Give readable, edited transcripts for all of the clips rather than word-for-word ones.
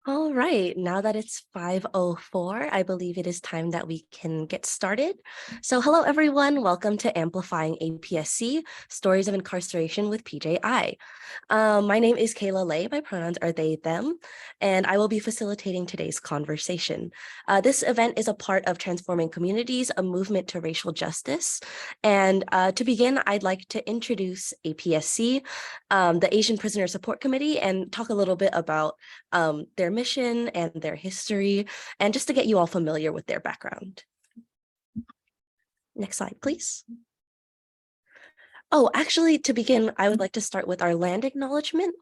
All right, now that it's 5:04, I believe it is time that we can get started. So hello, everyone. Welcome to Amplifying APSC, Stories of Incarceration with Peejay Ai. My name is Kayla Lay. My pronouns are they, them, and I will be facilitating today's conversation. This event is a part of Transforming Communities, a movement to racial justice. And to begin, I'd like to introduce APSC, the Asian Prisoner Support Committee, and talk a little bit about their mission and their history, and just to get you all familiar with their background. Next slide, please. Oh, actually, to begin, I would like to start with our land acknowledgement.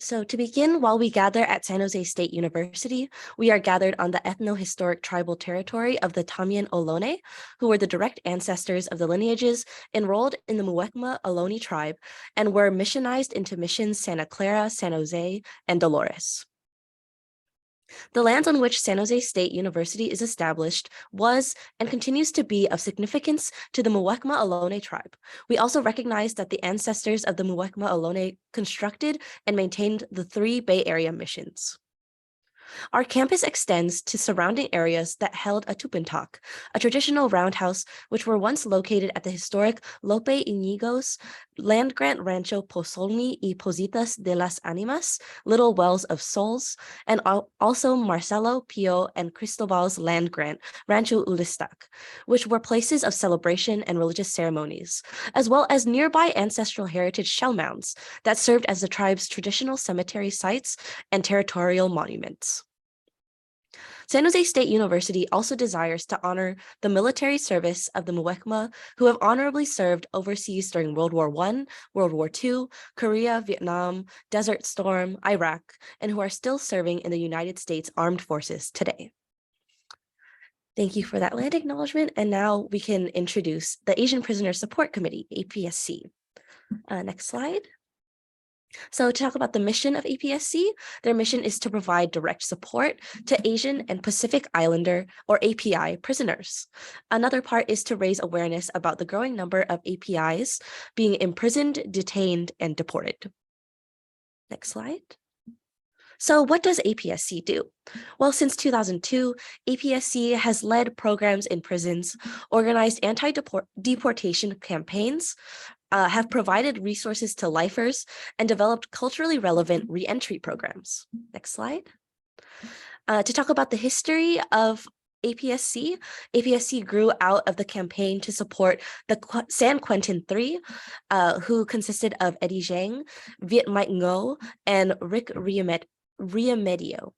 So to begin, while we gather at San Jose State University, we are gathered on the ethno-historic tribal territory of the Tamien Ohlone, who were the direct ancestors of the lineages enrolled in the Muwekma Ohlone tribe and were missionized into missions Santa Clara, San Jose, and Dolores. The lands on which San Jose State University is established was and continues to be of significance to the Muwekma Ohlone tribe. We also recognize that the ancestors of the Muwekma Ohlone constructed and maintained the 3 Bay Area missions. Our campus extends to surrounding areas that held a tupentak, a traditional roundhouse which were once located at the historic Lope Iñigo's land grant Rancho Pozolni y Positas de las Animas, Little Wells of Souls, and also Marcelo, Pio, and Cristobal's land grant Rancho Ulistac, which were places of celebration and religious ceremonies, as well as nearby ancestral heritage shell mounds that served as the tribe's traditional cemetery sites and territorial monuments. San Jose State University also desires to honor the military service of the Muwekma who have honorably served overseas during World War I, World War II, Korea, Vietnam, Desert Storm, Iraq, and who are still serving in the United States Armed Forces today. Thank you for that land acknowledgement. And now we can introduce the Asian Prisoner Support Committee, APSC. Next slide. So to talk about the mission of APSC, their mission is to provide direct support to Asian and Pacific Islander, or API, prisoners. Another part is to raise awareness about the growing number of APIs being imprisoned, detained, and deported. Next slide. So what does APSC do? Well, since 2002, APSC has led programs in prisons, organized anti-deportation campaigns, have provided resources to lifers, and developed culturally relevant re-entry programs. Next slide. To talk about the history of APSC, APSC grew out of the campaign to support the San Quentin Three, who consisted of Eddie Zhang, Viet Mike Ngo, and Rick Riamedio.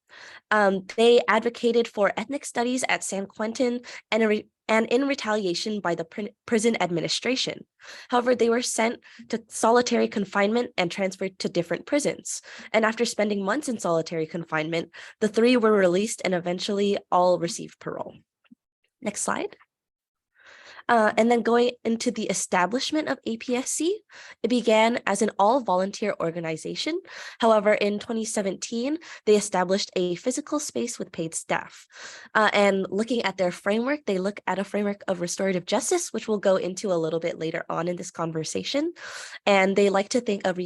They advocated for ethnic studies at San Quentin and in retaliation by the prison administration. However, they were sent to solitary confinement and transferred to different prisons. And after spending months in solitary confinement, the 3 were released and eventually all received parole. Next slide. And then going into the establishment of APSC, it began as an all-volunteer organization. However, in 2017, they established a physical space with paid staff. And looking at their framework, they look at a framework of restorative justice, which we'll go into a little bit later on in this conversation. And they like to think of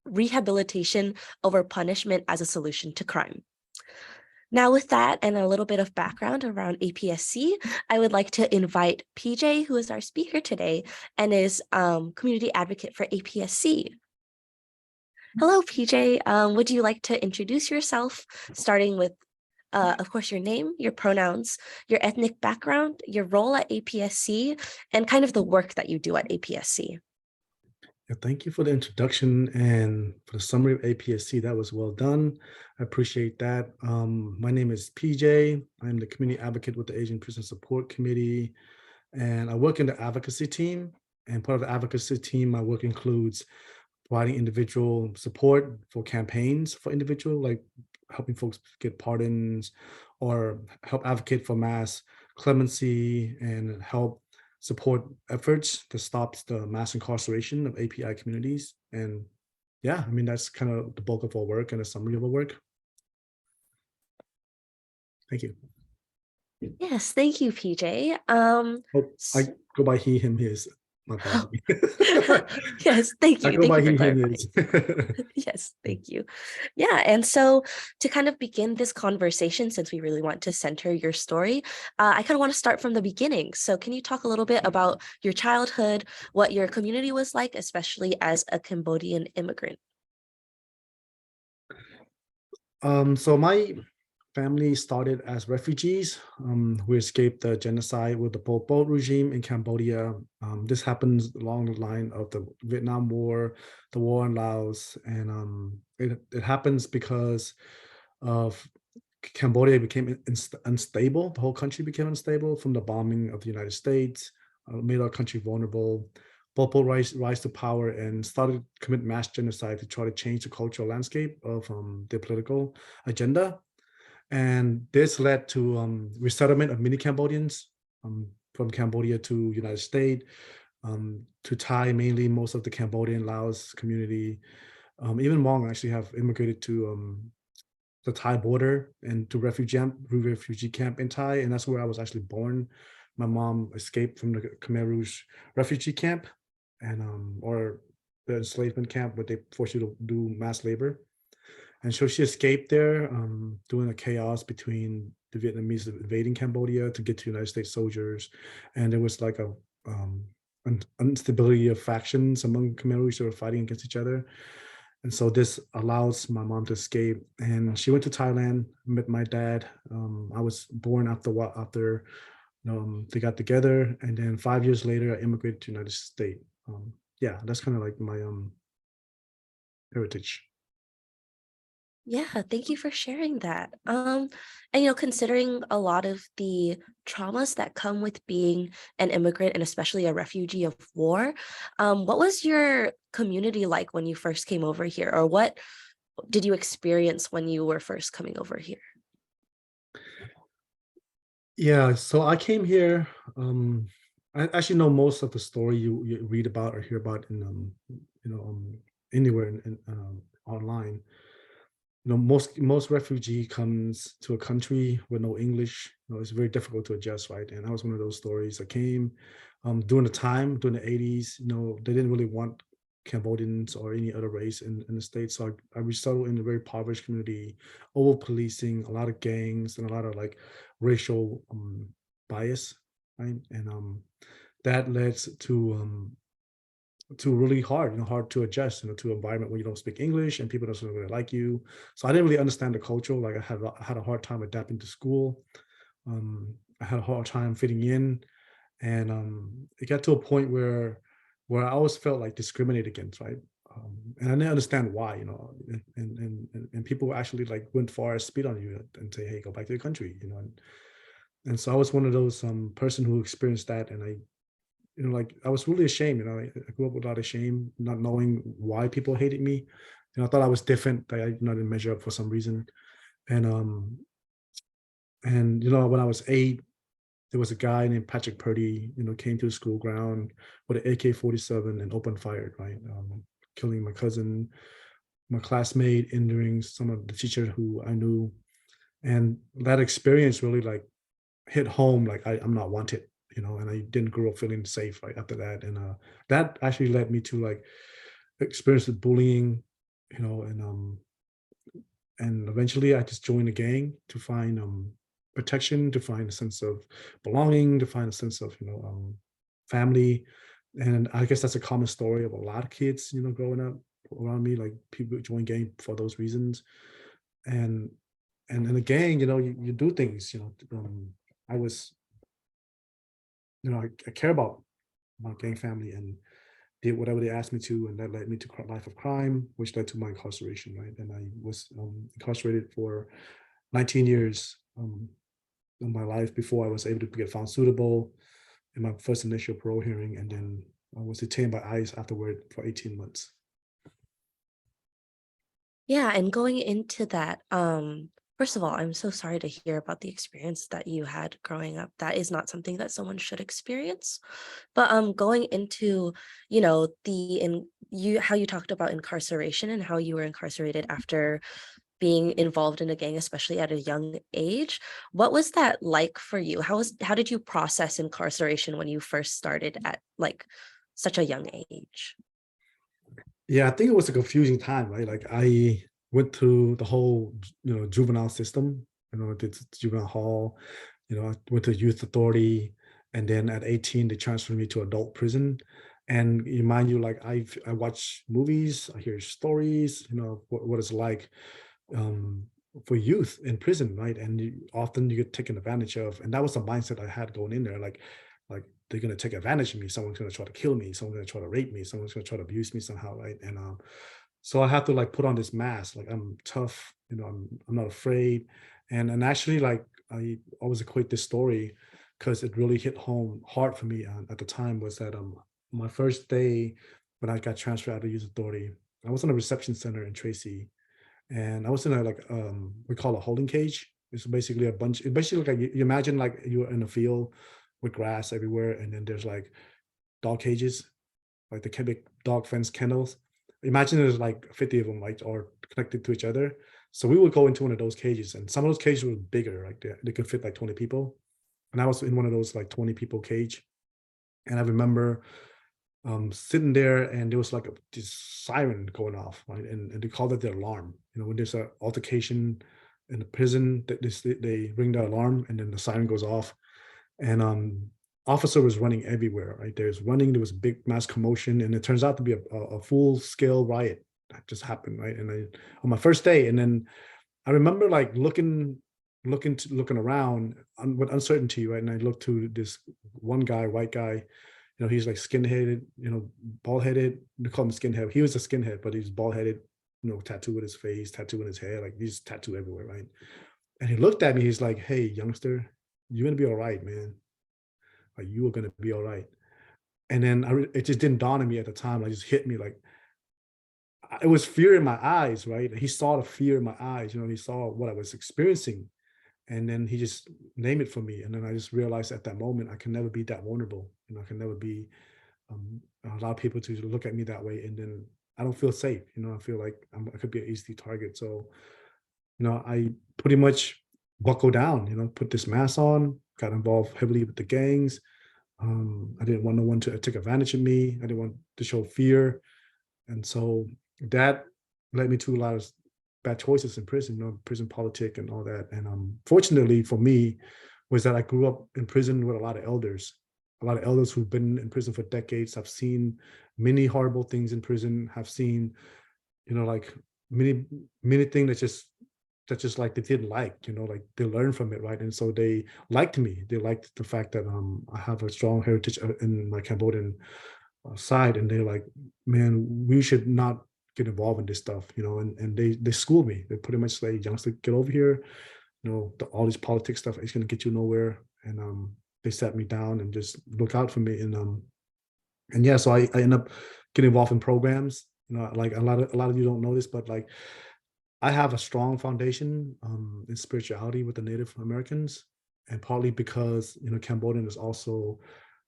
rehabilitation over punishment as a solution to crime. Now, with that and a little bit of background around APSC, I would like to invite Peejay, who is our speaker today and is community advocate for APSC. Hello, Peejay. Would you like to introduce yourself, starting with, of course, your name, your pronouns, your ethnic background, your role at APSC, and kind of the work that you do at APSC? Yeah, thank you for the introduction and for the summary of APSC. That was well done. I appreciate that. My name is PJ. I'm the community advocate with the Asian Prison Support Committee, and I work in the advocacy team. And part of the advocacy team, my work includes providing individual support for campaigns for individual, like helping folks get pardons or help advocate for mass clemency and help support efforts that stops the mass incarceration of API communities. And yeah, I mean, that's kind of the bulk of our work and a summary of our work. Thank you. Yes, thank you, PJ. Oh, I go by he, him, his. My bad. Yes, thank I you. go Thank by you for he, him, clarifying. his. Yes, thank you. Yeah, and so to kind of begin this conversation, since we really want to center your story, I kind of want to start from the beginning. So can you talk a little bit about your childhood, what your community was like, especially as a Cambodian immigrant? So my family started as refugees who escaped the genocide with the Pol Pot regime in Cambodia. This happens along the line of the Vietnam War, the war in Laos, and it happens because of Cambodia became unstable. The whole country became unstable from the bombing of the United States, made our country vulnerable. Pol Pot rise to power and started to commit mass genocide to try to change the cultural landscape of their political agenda. And this led to resettlement of many Cambodians from Cambodia to United States, to Thai mainly, most of the Cambodian Laos community. Even Hmong actually have immigrated to the Thai border and to refugee camp in Thai, and that's where I was actually born. My mom escaped from the Khmer Rouge refugee camp, and or the enslavement camp where they force you to do mass labor. And so she escaped there during the chaos between the Vietnamese invading Cambodia to get to United States soldiers, and there was like a instability of factions among Khmer Rouge who were fighting against each other. And so this allows my mom to escape, and she went to Thailand, met my dad. I was born after they got together, and then 5 years later, I immigrated to United States. Yeah, that's kind of like my heritage. Yeah, thank you for sharing that. And considering a lot of the traumas that come with being an immigrant and especially a refugee of war, what was your community like when you first came over here, or what did you experience when you were first coming over here? Yeah, so I came here. I actually know most of the story you read about or hear about in you know um, anywhere online. Most refugee comes to a country with no English. It's very difficult to adjust, right? And that was one of those stories. I came during during the 80s. They didn't really want Cambodians or any other race in the States. So I resettled in a very impoverished community, over policing, a lot of gangs, and a lot of like racial bias, right? And that led to really hard to adjust, to an environment where you don't speak English and people don't really like you. So I didn't really understand the culture. Like I had a hard time adapting to school. I had a hard time fitting in, and it got to a point where I always felt like discriminated against, right? And I didn't understand why, and people actually like went far as spit on you and say, "Hey, go back to your country," and so I was one of those person who experienced that, and like I was really ashamed. I grew up with a lot of shame, not knowing why people hated me. I thought I was different, that I didn't measure up for some reason. And when I was 8, there was a guy named Patrick Purdy, came to the school ground with an AK-47 and opened fire, right, killing my cousin, my classmate, injuring some of the teachers who I knew. And that experience really like hit home, like I'm not wanted, and I didn't grow up feeling safe right after that. And that actually led me to like experience the bullying, and eventually I just joined a gang to find protection, to find a sense of belonging, to find a sense of family. And I guess that's a common story of a lot of kids, growing up around me. Like people join gang for those reasons. And in a gang, you do things. I was, I care about my gang family and did whatever they asked me to, and that led me to life of crime, which led to my incarceration, right? And I was incarcerated for 19 years in my life before I was able to get found suitable in my first initial parole hearing, and then I was detained by ICE afterward for 18 months. Yeah, and going into that, first of all, I'm so sorry to hear about the experience that you had growing up. That is not something that someone should experience. But going into, the in you how you talked about incarceration and how you were incarcerated after being involved in a gang, especially at a young age. What was that like for you? How did you process incarceration when you first started at like such a young age? Yeah, I think it was a confusing time, right? Like I went through the whole, juvenile system, did juvenile hall, I went to youth authority, and then at 18 they transferred me to adult prison. And you mind you, like I watch movies, I hear stories, what it's like um, for youth in prison, right? And often you get taken advantage of, and that was the mindset I had going in there. Like they're gonna take advantage of me. Someone's gonna try to kill me. Someone's gonna try to rape me. Someone's gonna try to abuse me somehow, right? And so I have to like put on this mask, like I'm tough, I'm not afraid, and actually like I always equate this story because it really hit home hard for me at the time was that my first day when I got transferred out of youth authority, I was in a reception center in Tracy, and I was in a like we call a holding cage. It's basically a bunch. It's basically like you imagine like you're in a field with grass everywhere, and then there's like dog cages, like the big dog fence kennels. Imagine there's like 50 of them, like or connected to each other. So we would go into one of those cages, and some of those cages were bigger, like they could fit like 20 people. And I was in one of those like 20 people cage, and I remember sitting there and there was like this siren going off, right? And they called it the alarm. When there's an altercation in the prison, they ring the alarm and then the siren goes off. And officer was running everywhere, right? There was a big mass commotion, and it turns out to be a full scale riot that just happened, right? And on my first day, and then I remember like looking around with uncertainty, right? And I looked to this one guy, white guy, he's like skinheaded, bald headed. They call him skinhead. He was a skinhead, but he's bald headed, tattoo with his face, tattoo in his hair, like he's tattoo everywhere, right? And he looked at me. He's like, "Hey, youngster, you're gonna be all right, man. Like you are gonna be all right." And then it just didn't dawn on me at the time. Like, it just hit me like it was fear in my eyes, right? He saw the fear in my eyes, and he saw what I was experiencing, and then he just named it for me. And then I just realized at that moment I can never be that vulnerable. I can never be allow people to look at me that way, and then I don't feel safe. I feel like I could be an easy target. So I pretty much buckled down. Put this mask on, got involved heavily with the gangs. I didn't want no one to take advantage of me. I didn't want to show fear, and so that led me to a lot of bad choices in prison, prison politic and all that. And fortunately for me, was that I grew up in prison with a lot of elders who've been in prison for decades. Have seen many horrible things in prison. Have seen, like many things that just like they didn't like, like they learned from it, right? And so they liked me. They liked the fact that I have a strong heritage in my Cambodian side, and they're like, man, we should not get involved in this stuff, and they school me. They pretty much say, youngster, get over here, all this politics stuff is going to get you nowhere. And they sat me down and just look out for me. And yeah, so I end up getting involved in programs. Like a lot of you don't know this, but like I have a strong foundation in spirituality with the Native Americans, and partly because Cambodians also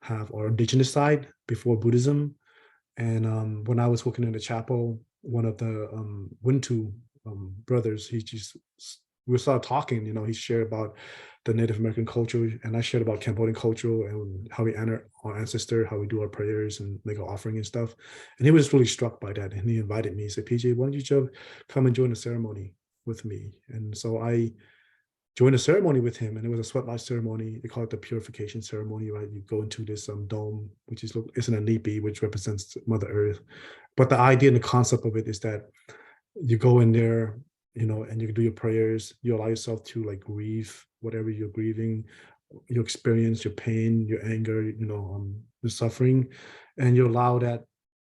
have our indigenous side before Buddhism. And when I was working in the chapel, one of the Wintu brothers, we started talking. He shared about the Native American culture, and I shared about Cambodian culture and how we honor our ancestor, how we do our prayers and make our offering and stuff. And he was really struck by that, and he invited me. He said, "PJ, why don't you just come and join the ceremony with me?" And so I joined a ceremony with him, and it was a sweat lodge ceremony. They call it the purification ceremony, right? You go into this dome, which is in a nipi, which represents Mother Earth. But the idea and the concept of it is that you go in there, and you do your prayers. You allow yourself to like grieve whatever you're grieving, your experience, your pain, your anger, your suffering, and you allow that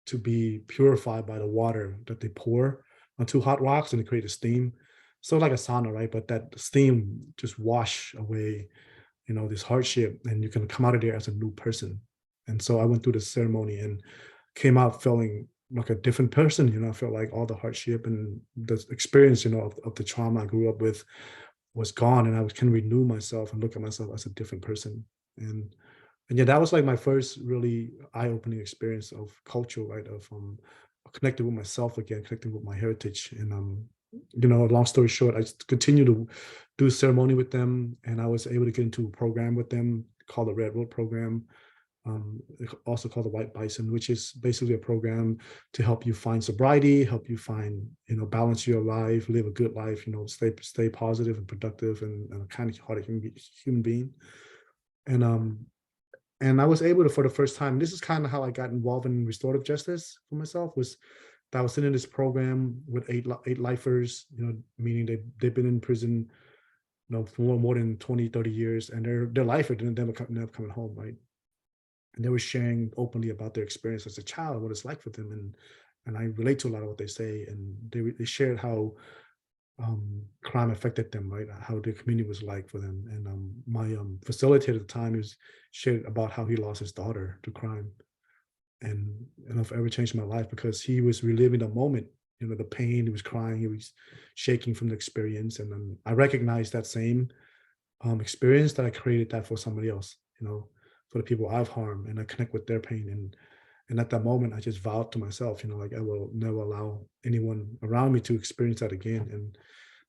to be purified by the water that they pour onto hot rocks, and they create a steam. So like a sauna, right? But that steam just wash away, this hardship, and you can come out of there as a new person. And so I went through the ceremony and came out feeling like a different person. I felt like all the hardship and the experience, of the trauma I grew up with was gone, and I can renew myself and look at myself as a different person. And yeah, that was like my first really eye-opening experience of culture, right? Of connecting with myself again, connecting with my heritage. And long story short, I just continued to do ceremony with them, and I was able to get into a program with them called the Red Road program. also called the White Bison, which is basically a program to help you find sobriety, help you find, balance your life, live a good life, stay positive and productive and a kind of hearted human being. And I was able to, for the first time, this is kind of how I got involved in restorative justice for myself, was that I was sitting in this program with eight lifers, meaning they've been in prison, for more than 20, 30 years, and their lifer didn't never coming home, right? And they were sharing openly about their experience as a child, what it's like for them, and I relate to a lot of what they say, and they shared how crime affected them, right? How the community was like for them. And my facilitator at the time was shared about how he lost his daughter to crime, and it ever changed my life because he was reliving the moment, the pain. He was crying, he was shaking from the experience, and I recognized that same experience, that I created that for somebody else, for the people I've harmed, and I connect with their pain. And at that moment, I just vowed to myself, like I will never allow anyone around me to experience that again. And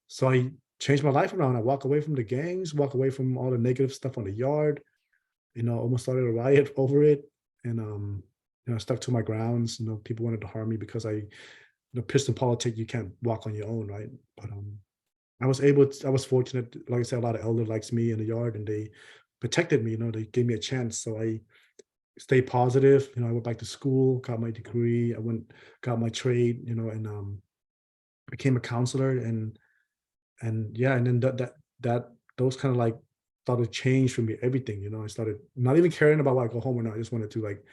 so I changed my life around. I walk away from the gangs, walk away from all the negative stuff on the yard, almost started a riot over it. And, I stuck to my grounds. People wanted to harm me because prison politics, you can't walk on your own, right? But I was fortunate, like I said, a lot of elder likes me in the yard, and they protected me, they gave me a chance. So I stayed positive. I went back to school, got my degree, got my trade, and became a counselor. And yeah, and then that those kind of like started to change for me, everything. I started not even caring about whether I go home or not. I just wanted to like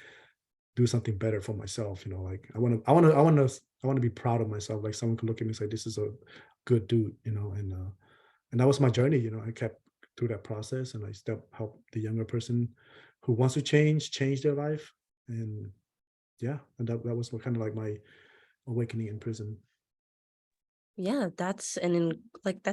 do something better for myself. Like I want to be proud of myself. Like someone could look at me and say, this is a good dude, and that was my journey. I kept through that process, and I still help the younger person who wants to change their life. And yeah, and that was what kind of like my awakening in prison. Yeah, that's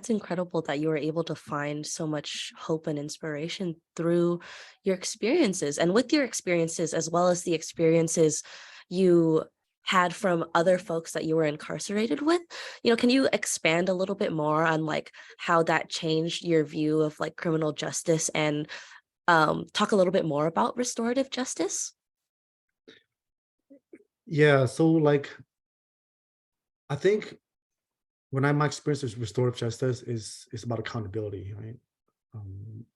incredible that you were able to find so much hope and inspiration through your experiences, and with your experiences as well as the experiences you had from other folks that you were incarcerated with. Can you expand a little bit more on like how that changed your view of like criminal justice, and talk a little bit more about restorative justice? Yeah, so like I think my experience with restorative justice is about accountability, right? Um,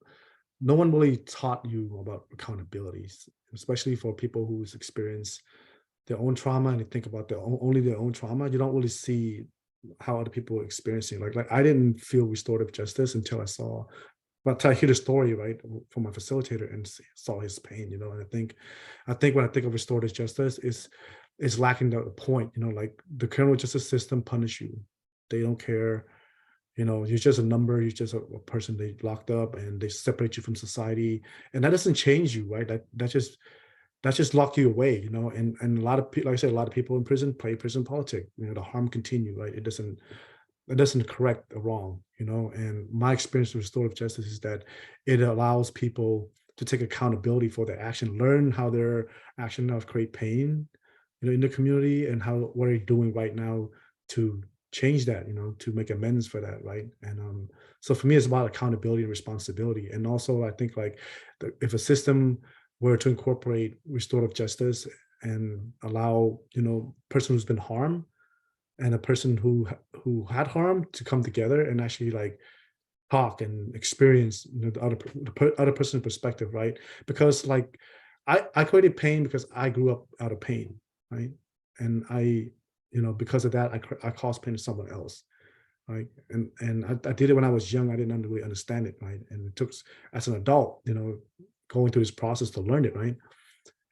no one really taught you about accountabilities, especially for people who's experienced their own trauma and they think about only their own trauma. You don't really see how other people are experiencing. Like I didn't feel restorative justice until I hear the story, right, from my facilitator and saw his pain. And I think when I think of restorative justice is lacking the point. Like the criminal justice system punish you. They don't care. You're just a number. You're just a person they locked up, and they separate you from society, and that doesn't change you, right? That just lock you away. And a lot of people, like I said, a lot of people in prison play prison politics. The harm continue, right? It doesn't correct a wrong. And my experience with restorative justice is that it allows people to take accountability for their action, learn how their action now create pain, in the community, and what are you doing right now to change that, to make amends for that, right? And so for me, it's about accountability and responsibility. And also, I think like if a system were to incorporate restorative justice and allow, person who's been harmed and a person who had harm to come together and actually like talk and experience, the other person's perspective, right? Because like I created pain because I grew up out of pain, right? And because of that, I caused pain to someone else, right? And I did it when I was young. I didn't really understand it, right? And it took as an adult, going through this process to learn it, right?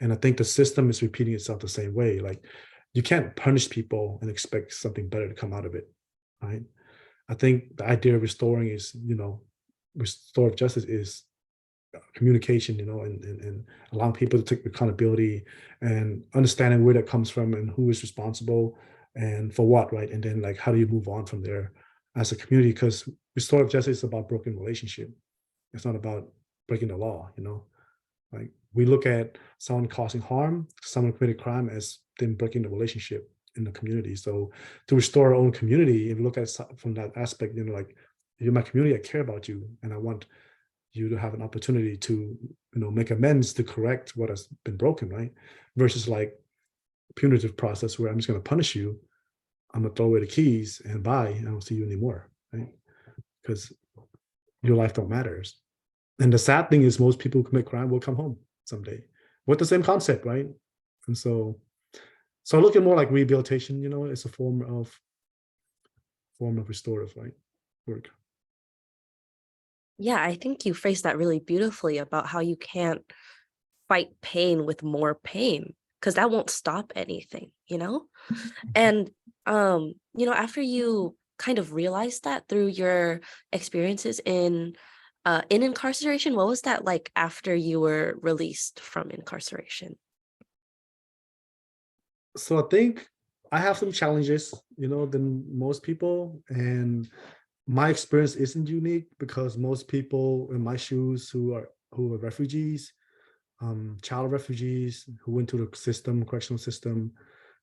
And I think the system is repeating itself the same way. Like you can't punish people and expect something better to come out of it, right? I think the idea of restoring is, restorative justice is communication, and allowing people to take accountability and understanding where that comes from and who is responsible and for what, right? And then like how do you move on from there as a community? Because restorative justice is about broken relationship. It's not about breaking the law. Like we look at someone causing harm, someone committed crime as them breaking the relationship in the community. So to restore our own community, if you look at from that aspect, like you're my community, I care about you, and I want you to have an opportunity to, make amends to correct what has been broken, right? Versus like punitive process where I'm just going to punish you. I'm gonna throw away the keys and bye. I don't see you anymore, right? Because your life don't matters. And the sad thing is, most people who commit crime will come home someday with the same concept, right? And so looking more like rehabilitation, it's a form of restorative, right? Work. Yeah, I think you phrased that really beautifully about how you can't fight pain with more pain because that won't stop anything, you know? And after you kind of realized that through your experiences in incarceration, what was that like after you were released from incarceration? So I think I have some challenges, than most people, and my experience isn't unique because most people in my shoes who are refugees, child refugees who went to the system, correctional system,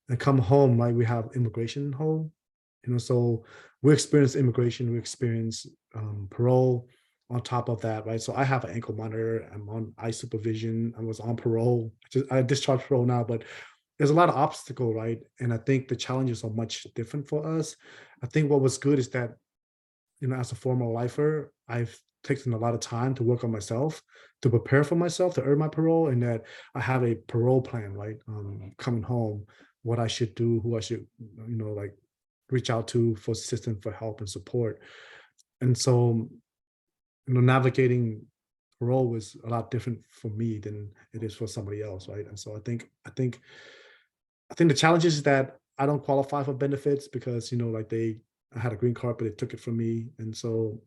and come home, right? We have immigration home, so we experience immigration, we experience parole on top of that, right? So I have an ankle monitor, I'm on eye supervision, I was on parole, I discharged parole now, but there's a lot of obstacle, right? And I think the challenges are much different for us. I think what was good is that, as a former lifer, I've taken a lot of time to work on myself, to prepare for myself, to earn my parole, and that I have a parole plan, right? Coming home, what I should do, who I should, like reach out to for assistance, for help and support. And so, navigating parole was a lot different for me than it is for somebody else, right? And so I think the challenge is that I don't qualify for benefits because, I had a green card, but they took it from me. And so,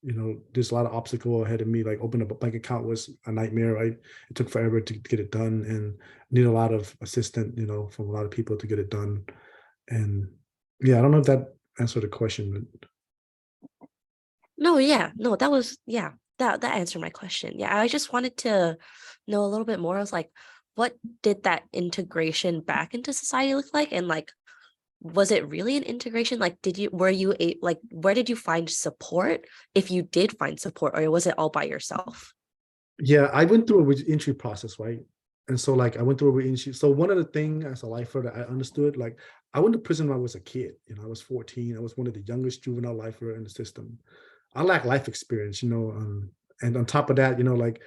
there's a lot of obstacle ahead of me. Like opening up a bank account was a nightmare, right? It took forever to get it done and need a lot of assistance, from a lot of people to get it done. And yeah, I don't know if that answered the question. No, yeah, no, that was yeah, that answered my question. Yeah, I just wanted to know a little bit more. I was like, what did that integration back into society look like? And like, was it really an integration? Like, were you like, where did you find support? If you did find support, or was it all by yourself? Yeah, I went through a re-entry process, right? And so like I went through a re-entry. So one of the things as a lifer that I understood, like I went to prison when I was a kid. I was 14. I was one of the youngest juvenile lifer in the system. I lack life experience, and on top of that, like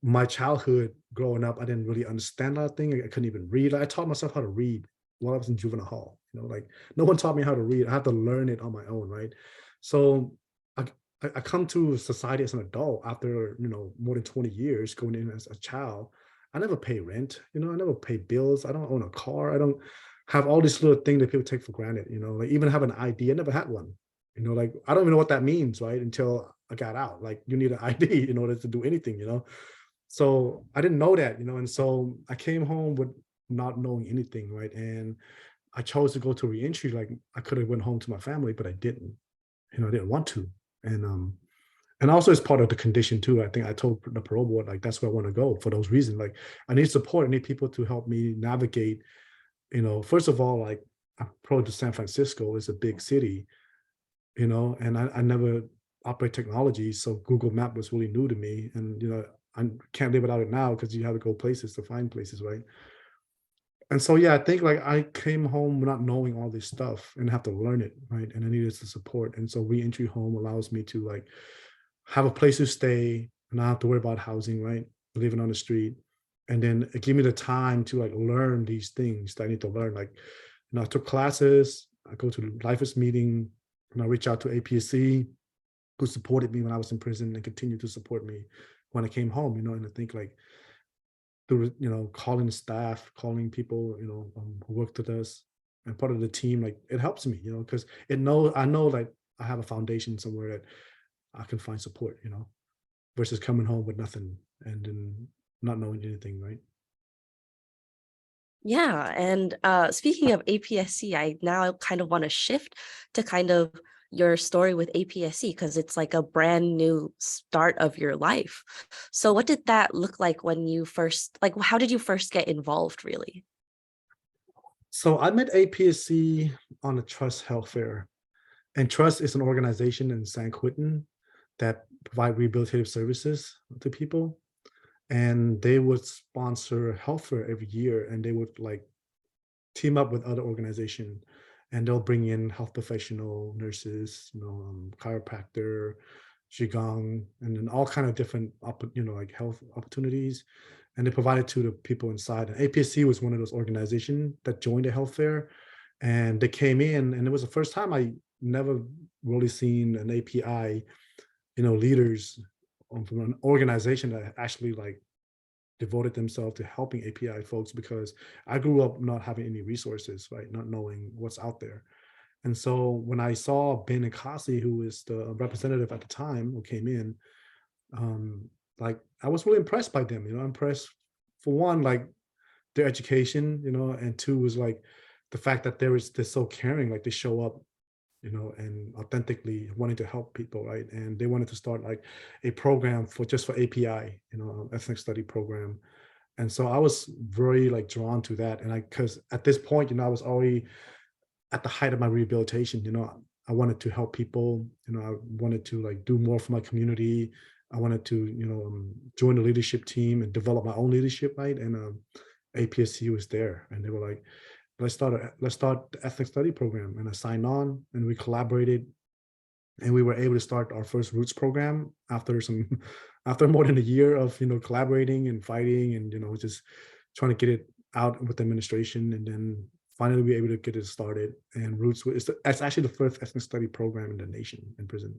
my childhood growing up, I didn't really understand a lot of things. I couldn't even read. Like, I taught myself how to read while I was in juvenile hall. Like no one taught me how to read. I had to learn it on my own, right? So I, I come to society as an adult after more than 20 years going in as a child. I never pay rent. I never pay bills. I don't own a car. I don't have all these little things that people take for granted. Like even have an ID. I never had one. Like I don't even know what that means, right? Until I got out. Like you need an ID in order to do anything. So I didn't know that, and so I came home with not knowing anything, right? And I chose to go to reentry. Like I could have went home to my family, but I didn't. I didn't want to. And and also as part of the condition too. I think I told the parole board like that's where I want to go for those reasons. Like I need support. I need people to help me navigate. First of all, like I approached to San Francisco is a big city, and I never operate technology, so Google Map was really new to me, and I can't live without it now because you have to go places to find places, right? And so yeah, I think like I came home not knowing all this stuff and have to learn it, right? And I needed the support, and so reentry home allows me to like have a place to stay and not have to worry about housing, right? Living on the street, and then it gave me the time to like learn these things that I need to learn. Like, I took classes, I go to the lifers meeting, and I reach out to APSC, who supported me when I was in prison and continued to support me when I came home. And I think like through calling the staff, calling people who worked with us and part of the team, like it helps me, because I know like I have a foundation somewhere that I can find support, versus coming home with nothing and then not knowing anything, right? Yeah, and speaking of APSC, I now kind of want to shift to kind of your story with APSC because it's like a brand new start of your life. So what did that look like when you first, like, how did you first get involved really? So I met APSC on a trust health fair, and trust is an organization in San Quentin that provide rehabilitative services to people, and they would sponsor health fair every year, and they would like team up with other organization, and they'll bring in health professional, nurses, chiropractor, qigong, and then all kind of different, like health opportunities, and they provide it to the people inside. And APSC was one of those organizations that joined the health fair, and they came in, and it was the first time I never really seen an API, leaders from an organization that actually like devoted themselves to helping API folks, because I grew up not having any resources, right? Not knowing what's out there. And so when I saw Ben and Kasi, who was the representative at the time who came in, like I was really impressed by them, impressed for one, like their education, and two was like the fact that they're so caring, like they show up, and authentically wanting to help people, right? And they wanted to start like a program for just for API, ethnic study program. And so I was very like drawn to that. And because at this point, I was already at the height of my rehabilitation, I wanted to help people, I wanted to like do more for my community. I wanted to, join the leadership team and develop my own leadership, right? And APSC was there, and they were like, let's start the ethnic study program. And I signed on, and we collaborated, and we were able to start our first roots program after after more than a year of collaborating and fighting, and just trying to get it out with the administration. And then finally we were able to get it started. And roots it's actually the first ethnic study program in the nation in prison.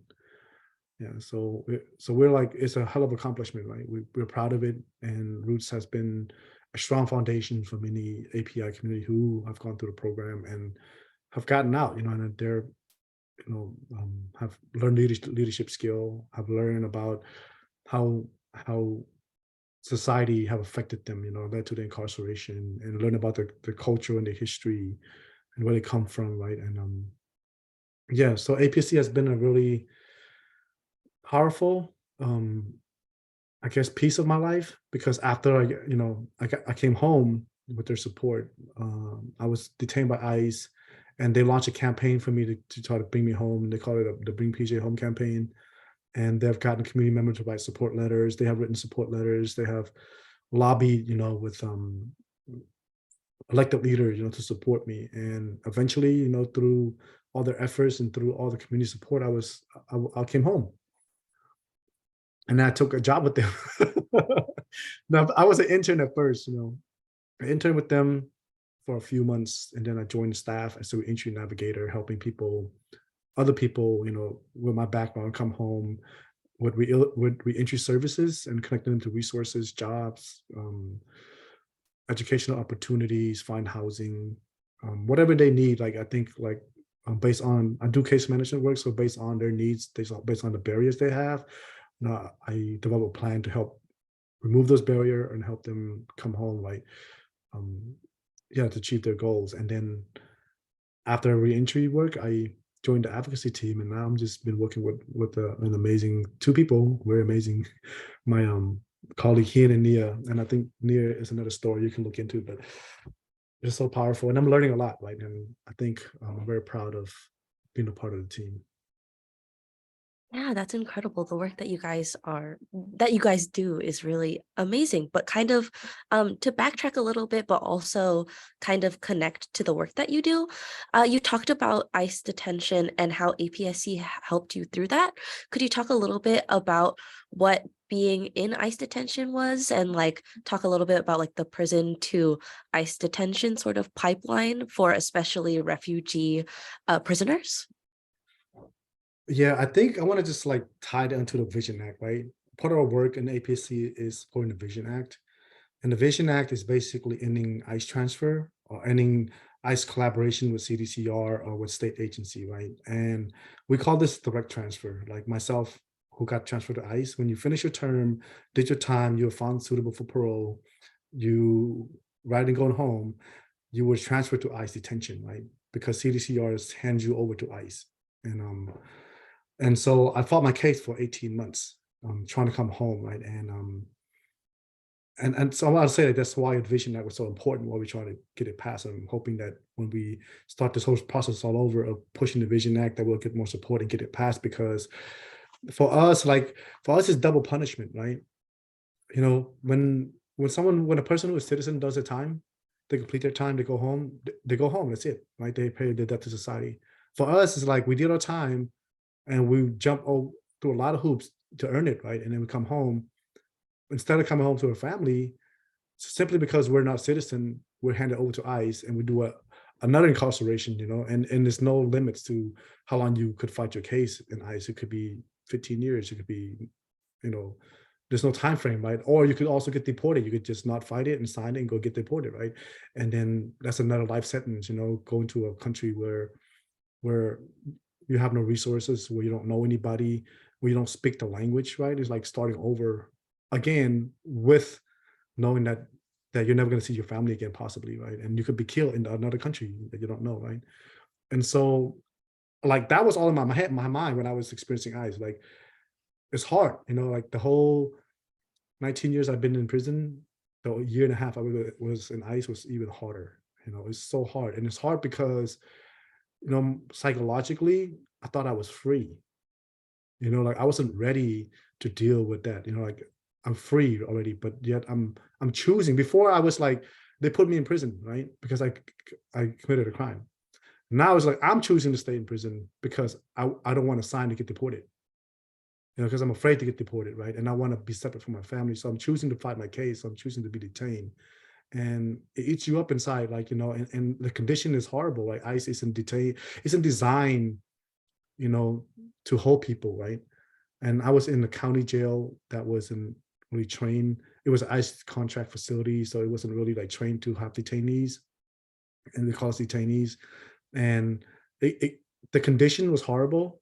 Yeah, so we're like, it's a hell of accomplishment, right? We're proud of it, and Roots has been a strong foundation for many API community who have gone through the program and have gotten out, and they're, have learned leadership skill, have learned about how society have affected them, led to the incarceration, and learn about the culture and the history and where they come from, right? And yeah, so APSC has been a really powerful, I guess, piece of my life, because after I came home with their support. I was detained by ICE, and they launched a campaign for me to try to bring me home. They call it the Bring PJ Home campaign. And they've gotten community members to write support letters. They have written support letters. They have lobbied, with elected leaders, to support me. And eventually, through all their efforts and through all the community support, I came home. And I took a job with them. Now, I was an intern at first, I interned with them for a few months, and then I joined the staff as an entry navigator, helping other people, with my background come home with reentry services and connecting them to resources, jobs, educational opportunities, find housing, whatever they need. Like I think, like based on, I do case management work, so based on their needs, based on the barriers they have, I develop a plan to help remove those barriers and help them come home, like to achieve their goals. And then after reentry work, I joined the advocacy team, and now I'm just been working with an amazing two people, very amazing. My colleague Hien and Nia, and I think Nia is another story you can look into, but it's so powerful, and I'm learning a lot, right? And I think I'm very proud of being a part of the team. Yeah, that's incredible. The work that you guys do is really amazing. But kind of to backtrack a little bit, but also kind of connect to the work that you do. You talked about ICE detention and how APSC helped you through that. Could you talk a little bit about what being in ICE detention was, and like talk a little bit about like the prison to ICE detention sort of pipeline for especially refugee prisoners? Yeah, I think I want to just like tie that into the Vision Act, right? Part of our work in APSC is supporting the Vision Act. And the Vision Act is basically ending ICE transfer or ending ICE collaboration with CDCR or with state agency, right? And we call this direct transfer. Like myself, who got transferred to ICE, when you finish your term, did your time, you were found suitable for parole, you, rather than going home, you were transferred to ICE detention, right? Because CDCR hands you over to ICE. And so I fought my case for 18 months, trying to come home, right? And so I'll say that's why the Vision Act was so important, why we try to get it passed. I'm hoping that when we start this whole process all over of pushing the Vision Act, that we'll get more support and get it passed, because for us, it's double punishment, right? You know, when a person who is citizen does their time, they complete their time, they go home, they go home. That's it, right? They pay their debt to society. For us, it's like we did our time and we through a lot of hoops to earn it, right? And then we come home. Instead of coming home to our family, simply because we're not citizen, we're handed over to ICE and we do another incarceration, you know, and there's no limits to how long you could fight your case in ICE. It could be 15 years, it could be, you know, there's no time frame, right? Or you could also get deported. You could just not fight it and sign it and go get deported, right? And then that's another life sentence, you know, going to a country where you have no resources, where you don't know anybody, where you don't speak the language, right? It's like starting over again with knowing that you're never going to see your family again, possibly, right? And you could be killed in another country that you don't know, right? And so, like that was all in my head, my mind when I was experiencing ICE. Like it's hard, you know, like the whole 19 years I've been in prison, the year and a half I was in ICE was even harder. You know, it's so hard, and it's hard because you know psychologically I thought I was free. You know, like I wasn't ready to deal with that. You know, like I'm free already, but yet I'm choosing. Before I was like, they put me in prison, right? Because I committed a crime. Now it's like I'm choosing to stay in prison because I don't want to sign to get deported. You know, because I'm afraid to get deported, right? And I want to be separate from my family. So I'm choosing to fight my case. I'm choosing to be detained. And it eats you up inside, like, you know, and the condition is horrible. Like ICE isn't designed, you know, to hold people, right? And I was in the county jail that wasn't really trained. It was an ICE contract facility, so it wasn't really like trained to have detainees, and they call us detainees. And the condition was horrible.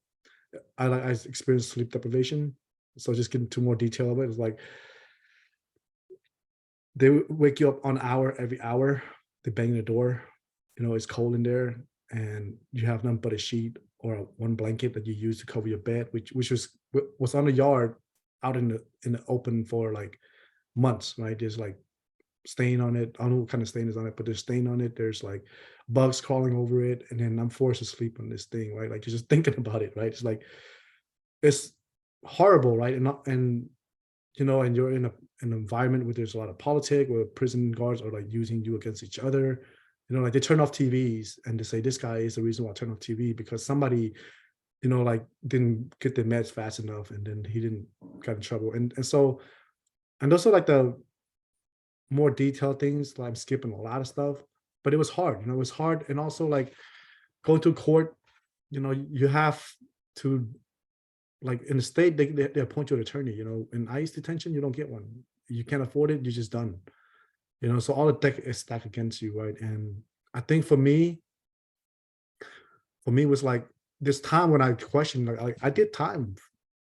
I experienced sleep deprivation. So just getting into more detail of it, it's like they would wake you up on hour every hour. They bang the door. You know, it's cold in there, and you have nothing but a sheet or one blanket that you use to cover your bed, which was on the yard, out in the open for like months. Right, there's like stain on it. I don't know what kind of stain is on it, but there's stain on it. There's like bugs crawling over it, and then I'm forced to sleep on this thing. Right, like you're just thinking about it. Right, it's like it's horrible. Right, and you know, and you're in an environment where there's a lot of politics, where prison guards are like using you against each other. You know, like they turn off TVs and they say this guy is the reason why I turn off TV because somebody, you know, like didn't get the meds fast enough, and then he didn't got in trouble. And so and those are like the more detailed things. Like I'm skipping a lot of stuff, but it was hard. You know, it was hard, and also like going to court. You know, you have to like in the state they appoint you an attorney. You know, in ICE detention you don't get one. You can't afford it. You're just done. You know, so all the deck is stacked against you, right? And I think for me was like this time when I questioned, like I did time,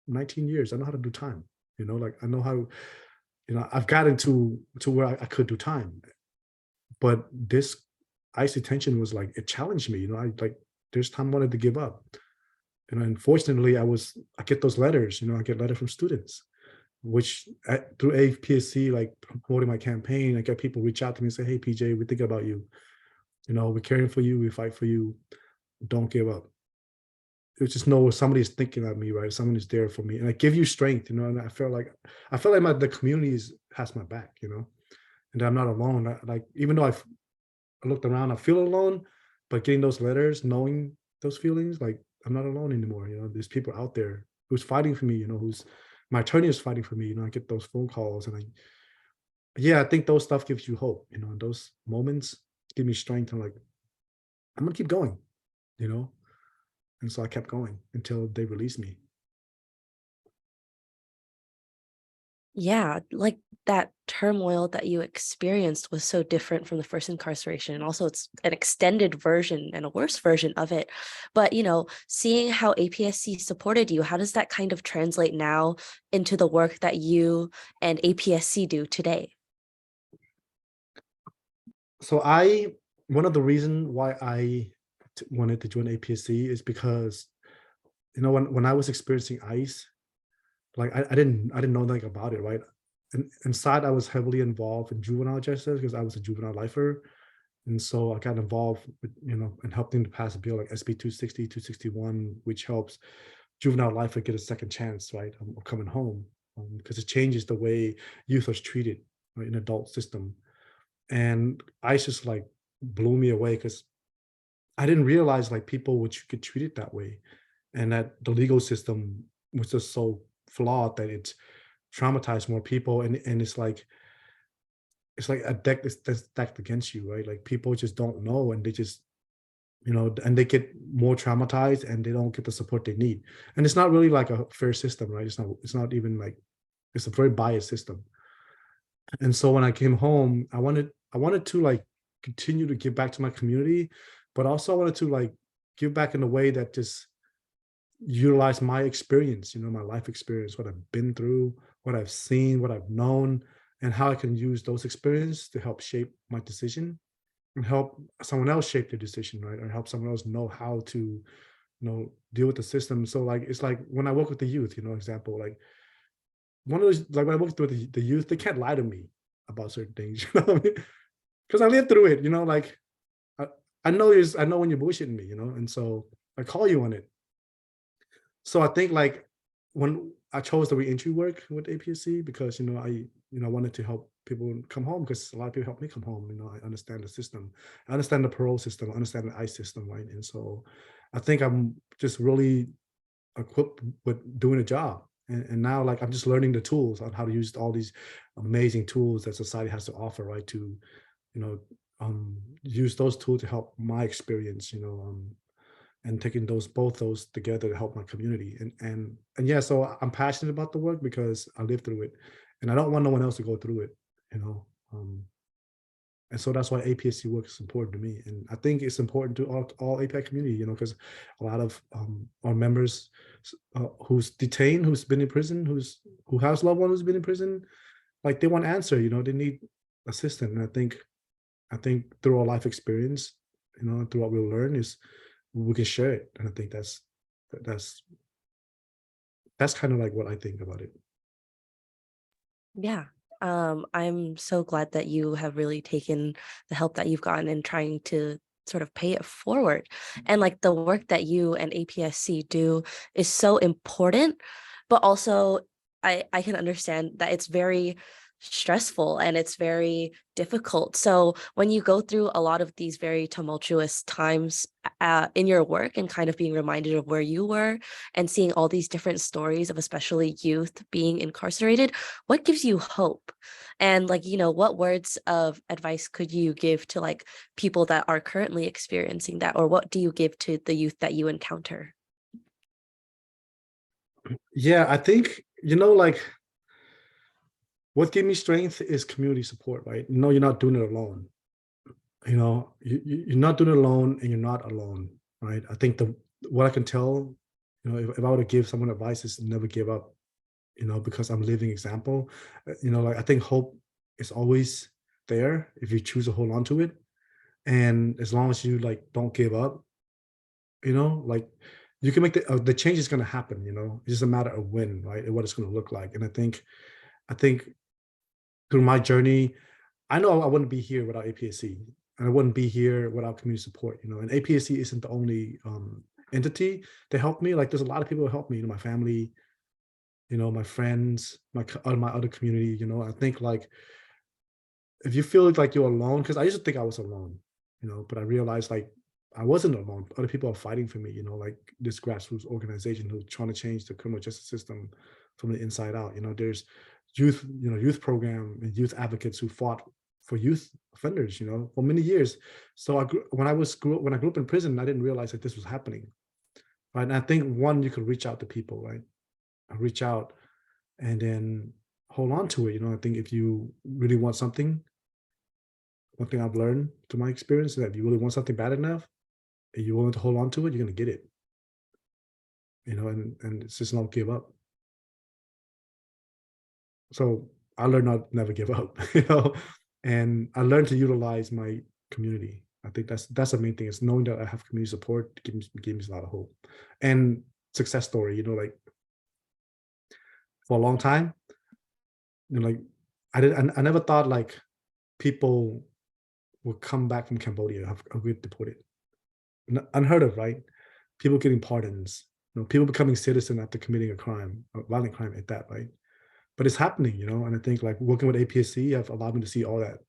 19 years. I know how to do time. You know, like I know how. You know, I've gotten to where I could do time, but this ICE detention was like it challenged me. You know, I like there's time I wanted to give up. And unfortunately, I get those letters. You know, I get letters from students, which through APSC, like promoting my campaign, I get people reach out to me and say, "Hey, PJ, we think about you. You know, we're caring for you. We fight for you. Don't give up." It's just know somebody's thinking of me, right? Someone is there for me, and I give you strength. You know, and I feel like the community has my back. You know, and I'm not alone. Like even though I looked around, I feel alone, but getting those letters, knowing those feelings, like I'm not alone anymore. You know, there's people out there who's fighting for me. You know, who's my attorney is fighting for me. You know, I get those phone calls, and I think those stuff gives you hope. You know, and those moments give me strength. And like I'm gonna keep going. You know, and so I kept going until they released me. Yeah, like that turmoil that you experienced was so different from the first incarceration. And also, it's an extended version and a worse version of it. But, seeing how APSC supported you, how does that kind of translate now into the work that you and APSC do today? So one of the reasons why I wanted to join APSC is because you know when I was experiencing ICE, like I didn't know nothing about it, right? And inside I was heavily involved in juvenile justice because I was a juvenile lifer. And so I got involved with, you know, and helped them to pass a bill like SB 260, 261, which helps juvenile life would get a second chance, right, of coming home, because it changes the way youth is treated, right, in adult system. And ICE just like blew me away because I didn't realize like people would get treated that way, and that the legal system was just so flawed that it's traumatized more people, and it's like a deck that's stacked against you, right? Like people just don't know, and they just and they get more traumatized, and they don't get the support they need. And it's not really like a fair system, right? It's not even like it's a very biased system. And so when I came home, I wanted to like continue to give back to my community, but also I wanted to like give back in a way that just utilize my experience, my life experience, what I've been through, what I've seen, what I've known, and how I can use those experiences to help shape my decision and help someone else shape their decision, right? Or help someone else know how to, deal with the system. So like it's like when I work with the youth, example, like one of those like when I work with the youth, they can't lie to me about certain things, you know what I mean? Because I lived through it, like I, I know when you're bullshitting me, and so I call you on it. So I think like when I chose the reentry work with APSC because I wanted to help people come home because a lot of people help me come home. I understand the system, I understand the parole system, I understand the ICE system, right? And so I think I'm just really equipped with doing a job. And now like I'm just learning the tools on how to use all these amazing tools that society has to offer, right? To, you know, use those tools to help my experience, and taking both those together to help my community. And yeah, so I'm passionate about the work because I lived through it, and I don't want no one else to go through it, you know. And so that's why APSC work is important to me, and I think it's important to all APAC community, because a lot of our members who's detained, who's been in prison, who has loved one who's been in prison, like they want answer, they need assistance. And I think through our life experience, through what we'll learn is we can share it. And I think that's that's kind of like what I think about it. Yeah. I'm so glad that you have really taken the help that you've gotten and trying to sort of pay it forward. And like the work that you and APSC do is so important, but also I can understand that it's very stressful and it's very difficult. So when you go through a lot of these very tumultuous times in your work and kind of being reminded of where you were and seeing all these different stories of especially youth being incarcerated, what gives you hope? And like, what words of advice could you give to like people that are currently experiencing that? Or what do you give to the youth that you encounter? Yeah, I think, like what gave me strength is community support, right? You're not doing it alone. You're not doing it alone, and you're not alone, right? I think the what I can tell, if I were to give someone advice is never give up, because I'm a living example. Like I think hope is always there if you choose to hold on to it. And as long as you like don't give up, like you can make the change is going to happen. It's just a matter of when, right, and what it's going to look like. And I think through my journey, I know I wouldn't be here without APSC, and I wouldn't be here without community support. And APSC isn't the only entity that helped me. Like there's a lot of people who helped me, my family, my friends, my other community. I think like if you feel like you're alone, because I used to think I was alone, but I realized like I wasn't alone. Other people are fighting for me, like this grassroots organization who's trying to change the criminal justice system from the inside out. There's youth program and youth advocates who fought for youth offenders, for many years. So when I grew up in prison, I didn't realize that this was happening. Right. And I think one, you could reach out to people, right? Reach out and then hold on to it. I think if you really want something, one thing I've learned through my experience is that if you really want something bad enough and you're willing to hold on to it, you're gonna get it. And it's just not give up. So I learned not never give up, and I learned to utilize my community. I think that's the main thing is knowing that I have community support gives me a lot of hope. And success story, like for a long time, like I never thought like people would come back from Cambodia have get deported. Unheard of, right? People getting pardons. People becoming citizen after committing a crime, a violent crime at that, right? But it's happening, and I think like working with APSC have allowed me to see all that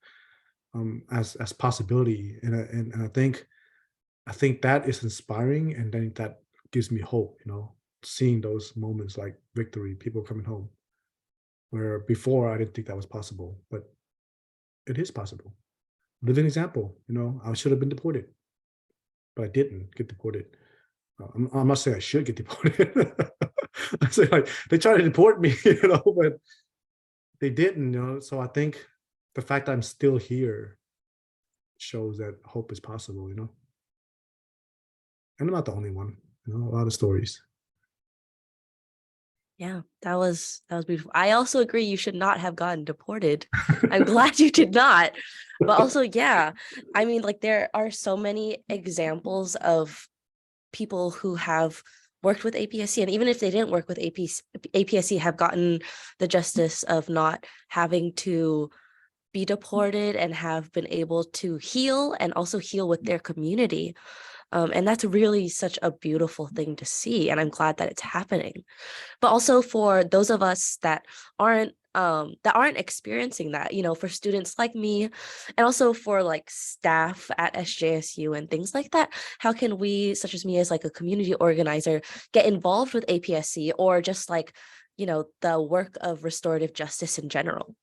as possibility, and I think that is inspiring, and then that gives me hope, seeing those moments like victory, people coming home, where before I didn't think that was possible, but it is possible. Living example, I should have been deported, but I didn't get deported. I'm not saying I should get deported. I say like they try to deport me, but they didn't, So I think the fact that I'm still here shows that hope is possible. And I'm not the only one, a lot of stories. Yeah, that was beautiful. I also agree you should not have gotten deported. I'm glad you did not. But also, yeah, I mean, like there are so many examples of people who have worked with APSC, and even if they didn't work with APSC, have gotten the justice of not having to be deported and have been able to heal and also heal with their community. And that's really such a beautiful thing to see. And I'm glad that it's happening. But also for those of us that aren't experiencing that, for students like me, and also for like staff at SJSU and things like that, how can we, such as me as like a community organizer, get involved with APSC or just like, the work of restorative justice in general?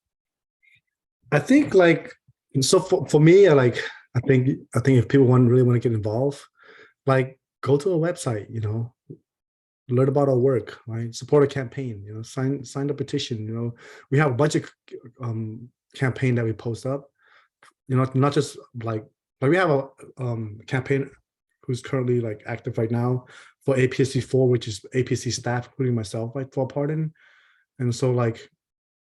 I think like so for me, I think if people really want to get involved, like go to a website, learn about our work, right? Support a campaign, sign the petition. We have a bunch of campaign that we post up, not just like we have a campaign who's currently like active right now for APSC 4, which is APSC staff, including myself, like for a pardon. And so like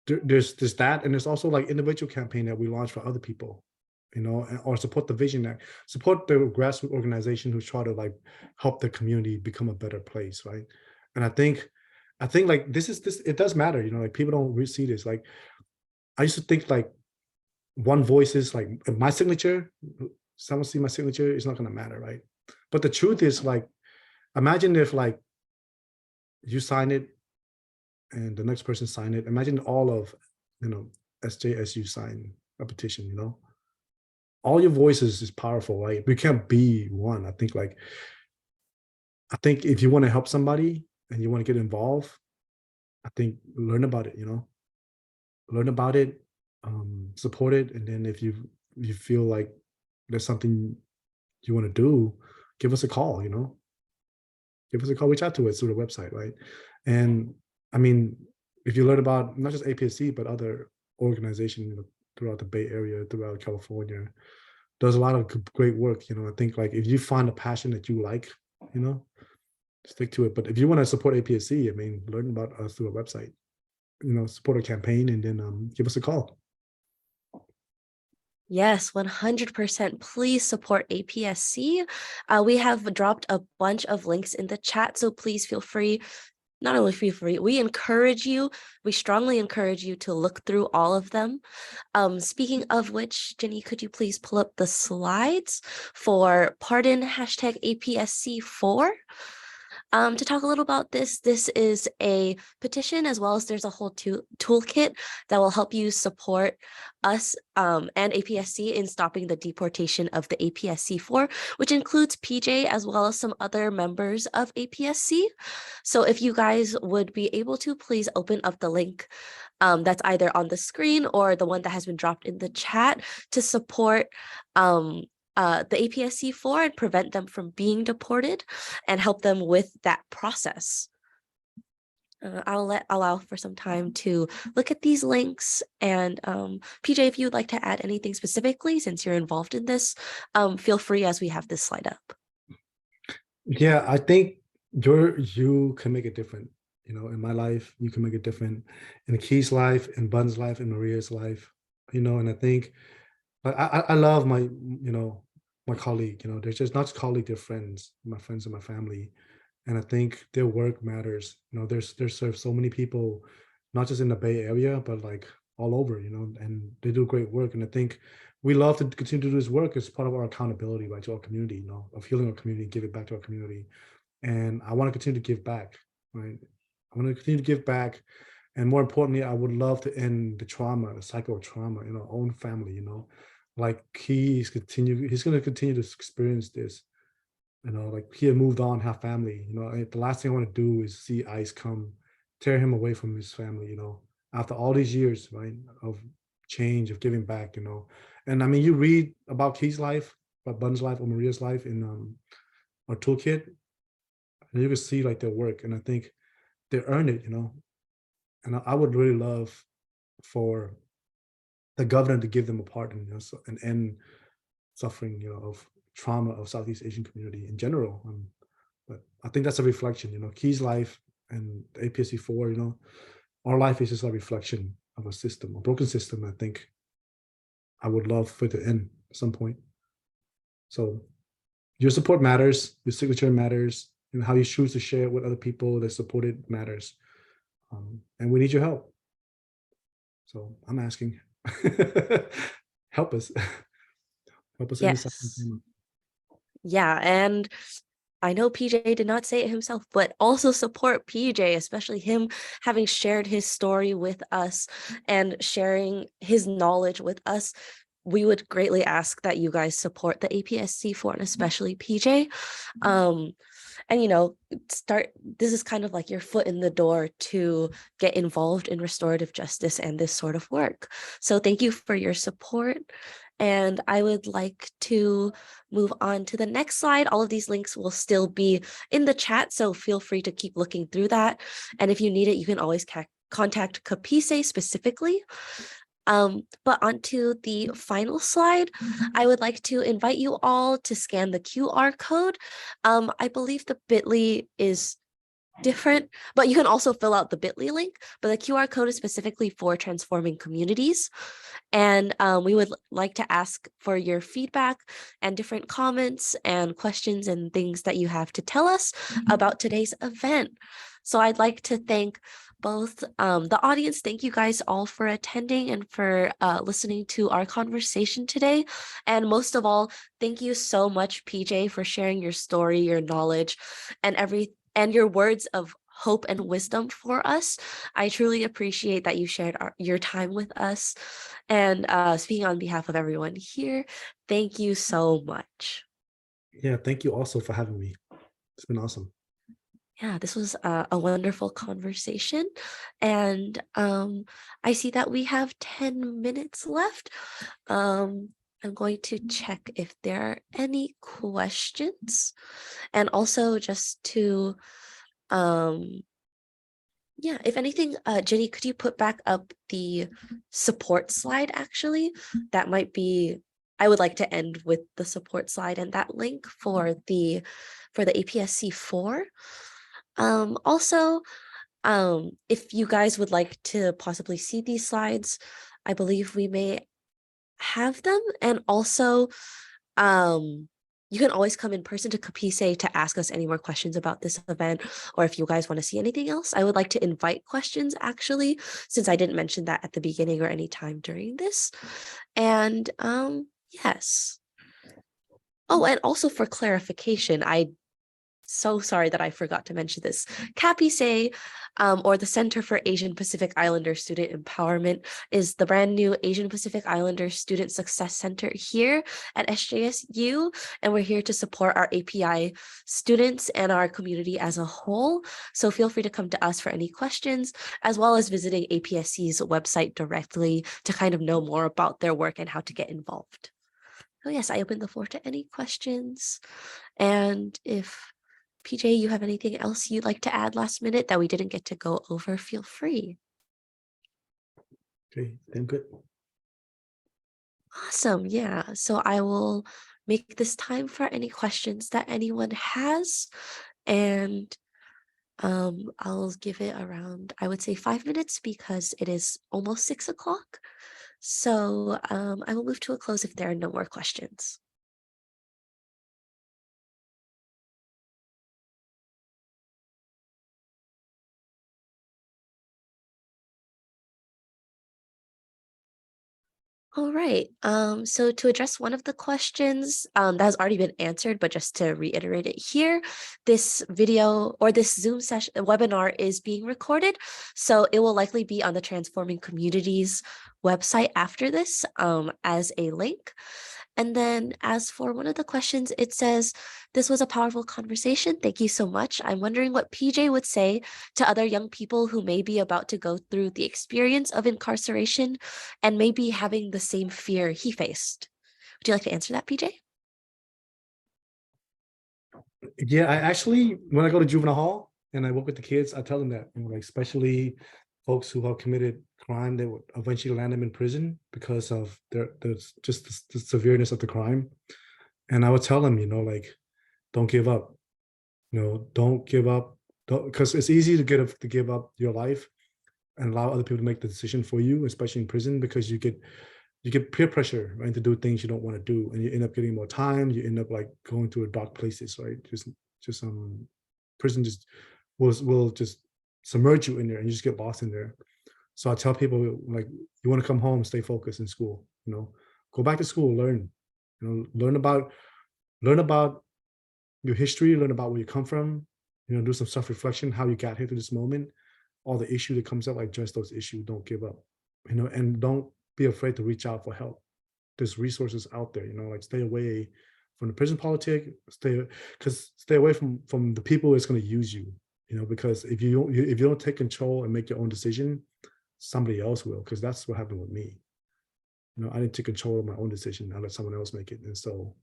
there's that, and there's also like individual campaign that we launch for other people, or support the vision, that support the grassroots organization who's trying to like help the community become a better place, right? And I think like this it does matter, like people don't really see this. Like I used to think like one voice is like my signature, someone see my signature, it's not going to matter, right? But the truth is like, imagine if like you sign it and the next person sign it. Imagine all of SJSU sign a petition. All your voices is powerful, right? We can't be one. I think if you want to help somebody and you want to get involved, I think learn about it. Learn about it, support it, and then if you feel like there's something you want to do, give us a call. Give us a call. Reach out to us through the website, right? And I mean, if you learn about not just APSC but other organizations, throughout the Bay Area, throughout California, does a lot of great work. I think like if you find a passion that you like, you know, stick to it. But if you want to support APSC, I mean, learn about us through a website. Support a campaign, and then give us a call. Yes, 100%. Please support APSC. We have dropped a bunch of links in the chat, so please feel free. Not only feel free, we strongly encourage you to look through all of them. Speaking of which, Jenny, could you please pull up the slides for pardon #APSC4? To talk a little about this is a petition, as well as there's a whole toolkit that will help you support us and APSC in stopping the deportation of the APSC4, which includes PJ as well as some other members of APSC. So if you guys would be able to, please open up the link that's either on the screen or the one that has been dropped in the chat to support the APSC4 and prevent them from being deported and help them with that process. I'll allow for some time to look at these links, and PJ, if you would like to add anything specifically since you're involved in this, feel free as we have this slide up. Yeah, I think you can make it different. In my life, you can make it different. In Key's life, in Bun's life, in Maria's life. And I think I love my colleague. They're just not just colleague, they're friends, my friends and my family. And I think their work matters. They serve so many people, not just in the Bay Area, but like all over. And they do great work. And I think we love to continue to do this work as part of our accountability, right, to our community. Of healing our community, give it back to our community. and I want to continue to give back. Right, I want to continue to give back, and more importantly, I would love to end the trauma, the cycle of trauma in our own family. Like he's going to continue to experience this. Like he had moved on, have family. The last thing I want to do is see ICE come tear him away from his family. After all these years, right, of change, of giving back. And I mean, you read about Key's life, about Bun's life, or Maria's life in our toolkit, and you can see like their work, and I think they earned it. And I would really love for the governor to give them a part in and end suffering, of trauma of Southeast Asian community in general. But I think that's a reflection, Key's life and the APSC 4, our life is just a reflection of a system, a broken system. I think I would love for it to end at some point. So your support matters, your signature matters, and how you choose to share it with other people that support it matters. And we need your help. So I'm asking, help us, help us end this. Yes. Yeah, and I know PJ did not say it himself, but also support PJ, especially him having shared his story with us and sharing his knowledge with us. We would greatly ask that you guys support the APSC 4 and especially PJ. And this is kind of like your foot in the door to get involved in restorative justice and this sort of work. So thank you for your support. And I would like to move on to the next slide. All of these links will still be in the chat, so feel free to keep looking through that. And if you need it, you can always contact Peejay specifically. But onto the final slide, I would like to invite you all to scan the QR code. I believe the bit.ly is different, but you can also fill out the bit.ly link, but the QR code is specifically for transforming communities. And we would like to ask for your feedback and different comments and questions and things that you have to tell us about today's event. So I'd like to thank both the audience. Thank you guys all for attending and for listening to our conversation today. And most of all, thank you so much, PJ, for sharing your story, your knowledge, and your words of hope and wisdom for us. I truly appreciate that you shared your time with us. And speaking on behalf of everyone here, thank you so much. Yeah, thank you also for having me. It's been awesome. Yeah, this was a wonderful conversation. And I see that we have 10 minutes left. I'm going to check if there are any questions. And also just to yeah, if anything, Jenny, could you put back up the support slide actually? That might be, I would like to end with the support slide and that link for the APSC 4. Also, if you guys would like to possibly see these slides, I believe we may have them. And also, you can always come in person to Kapise to ask us any more questions about this event, or if you guys want to see anything else. I would like to invite questions actually, since I didn't mention that at the beginning or any time during this. And yes. Oh, and also for clarification, so sorry that I forgot to mention this. CAPISE, or the Center for Asian Pacific Islander Student Empowerment, is the brand new Asian Pacific Islander Student Success Center here at SJSU, and we're here to support our API students and our community as a whole. So feel free to come to us for any questions, as well as visiting APSC's website directly to kind of know more about their work and how to get involved. So yes, I open the floor to any questions. And if PJ, you have anything else you'd like to add last minute that we didn't get to go over, feel free. Okay, I'm good. Awesome. Yeah. So I will make this time for any questions that anyone has. And I'll give it around, I would say 5 minutes because it is almost 6 o'clock. So I will move to a close if there are no more questions. All right. So to address one of the questions that has already been answered, but just to reiterate it here, this video or this Zoom session webinar is being recorded. So it will likely be on the Transforming Communities website after this as a link. And then as for one of the questions, it says, this was a powerful conversation. Thank you so much. I'm wondering what PJ would say to other young people who may be about to go through the experience of incarceration and maybe having the same fear he faced. Would you like to answer that, PJ? Yeah, I actually, when I go to juvenile hall and I work with the kids, I tell them that, like especially folks who have committed crime that would eventually land them in prison because of just the severeness of the crime. And I would tell them, like, don't give up. Don't give up. Don't, because it's easy to give up your life and allow other people to make the decision for you, especially in prison, because you get peer pressure, right, to do things you don't want to do, and you end up getting more time. You end up like going to dark places, right? Just prison just will just submerge you in there, and you just get lost in there. So I tell people, like, you want to come home, stay focused in school. Go back to school, learn. Learn about your history, learn about where you come from. Do some self reflection, how you got here to this moment, all the issue that comes up, like address those issues. Don't give up. And don't be afraid to reach out for help. There's resources out there. Like stay away from the prison politic. Stay away from the people that's going to use you. Because if you don't take control and make your own decision, somebody else will. Because that's what happened with me. I didn't take control of my own decision. I let someone else make it, and so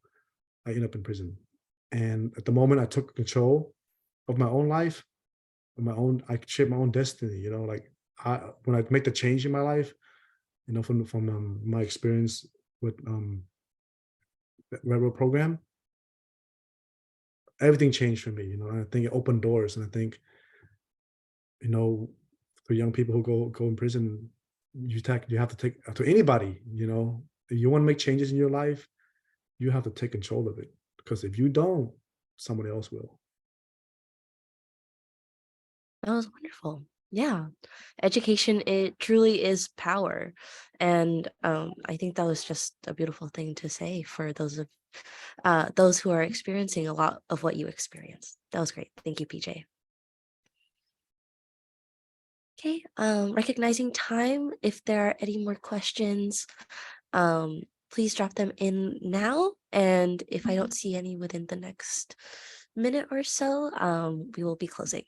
I ended up in prison. And at the moment I took control of my own life, I shape my own destiny. Like when I make the change in my life, from my experience with the railroad program, everything changed for me. And I think it opened doors. And I think, you know, for young people who go in prison, you have to take to anybody. If you want to make changes in your life, you have to take control of it. Because if you don't, someone else will. That was wonderful. Yeah. Education, it truly is power. And I think that was just a beautiful thing to say for those who are experiencing a lot of what you experienced. That was great. Thank you, PJ. Okay, recognizing time, if there are any more questions, um, please drop them in now. And if I don't see any within the next minute or so, we will be closing.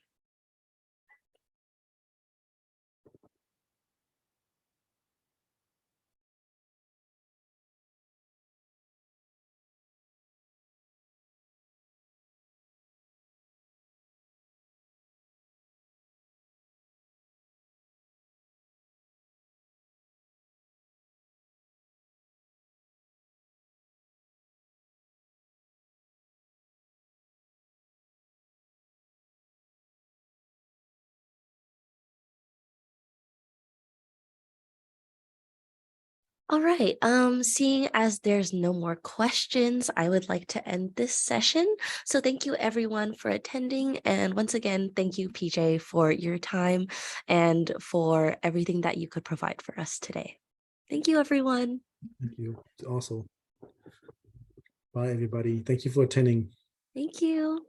All right. Seeing as there's no more questions, I would like to end this session. So thank you everyone for attending. And once again, thank you, PJ, for your time and for everything that you could provide for us today. Thank you, everyone. Thank you. Also, bye everybody. Thank you for attending. Thank you.